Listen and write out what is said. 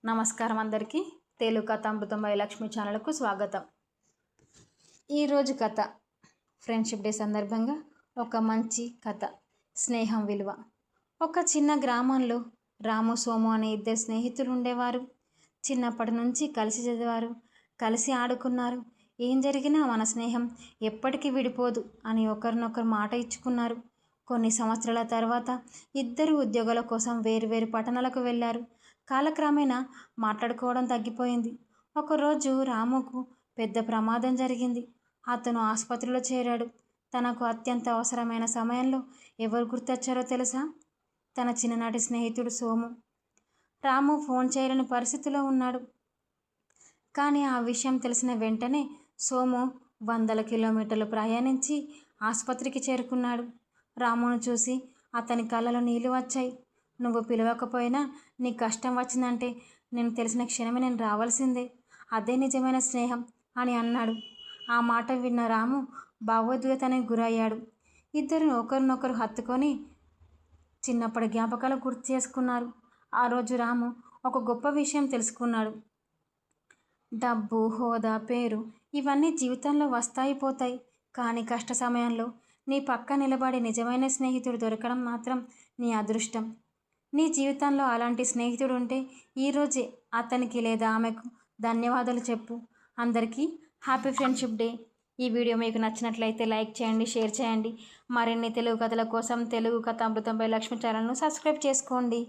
నమస్కారం అందరికీ. తెలుగు కథ అమృతం బై లక్ష్మి ఛానల్కు స్వాగతం. ఈరోజు కథ ఫ్రెండ్షిప్ డే సందర్భంగా ఒక మంచి కథ, స్నేహం విలువ. ఒక చిన్న గ్రామంలో రాము, సోము అనే ఇద్దరు స్నేహితులు ఉండేవారు. చిన్నప్పటి నుంచి కలిసి చదివారు, కలిసి ఆడుకున్నారు. ఏం జరిగినా మన స్నేహం ఎప్పటికీ విడిపోదు అని ఒకరినొకరు మాట ఇచ్చుకున్నారు. కొన్ని సంవత్సరాల తర్వాత ఇద్దరు ఉద్యోగాల కోసం వేరువేరు పట్టణాలకు వెళ్ళారు. కాలక్రమేణా మాట్లాడుకోవడం తగ్గిపోయింది. ఒకరోజు రాముకు పెద్ద ప్రమాదం జరిగింది. అతను ఆసుపత్రిలో చేరాడు. తనకు అత్యంత అవసరమైన సమయంలో ఎవరు గుర్తొచ్చారో తెలుసా? తన చిన్ననాటి స్నేహితుడు సోము. రాము ఫోన్ చేయలేని పరిస్థితిలో ఉన్నాడు. కానీ ఆ విషయం తెలిసిన వెంటనే సోము వందల కిలోమీటర్లు ప్రయాణించి ఆసుపత్రికి చేరుకున్నాడు. రామును చూసి అతని కళ్ళలో నీళ్లు వచ్చాయి. నువ్వు పిలవకపోయినా నీ కష్టం వచ్చిందంటే నేను తెలిసిన క్షణమే నేను రావాల్సిందే. అదే నిజమైన స్నేహం అని అన్నాడు. ఆ మాట విన్న రాము భావోద్వేగానికి గురయ్యాడు. ఇద్దరు ఒకరినొకరు హత్తుకొని చిన్నప్పటి జ్ఞాపకాలు గుర్తు చేసుకున్నారు. ఆ రోజు రాము ఒక గొప్ప విషయం తెలుసుకున్నాడు. డబ్బు, హోదా, పేరు ఇవన్నీ జీవితంలో వస్తాయి పోతాయి. కానీ కష్ట సమయంలో నీ పక్క నిలబడి నిజమైన స్నేహితుడు దొరకడం మాత్రం నీ అదృష్టం. నీ జీవితంలో అలాంటి స్నేహితుడు ఉంటే ఈరోజే అతనికి లేదా ఆమెకు ధన్యవాదాలు చెప్పు. అందరికీ హ్యాపీ ఫ్రెండ్షిప్ డే. ఈ వీడియో మీకు నచ్చినట్లయితే లైక్ చేయండి, షేర్ చేయండి. మరిన్ని తెలుగు కథల కోసం తెలుగు కథ అమృతం బై లక్ష్మి ఛానల్ను సబ్స్క్రైబ్ చేసుకోండి.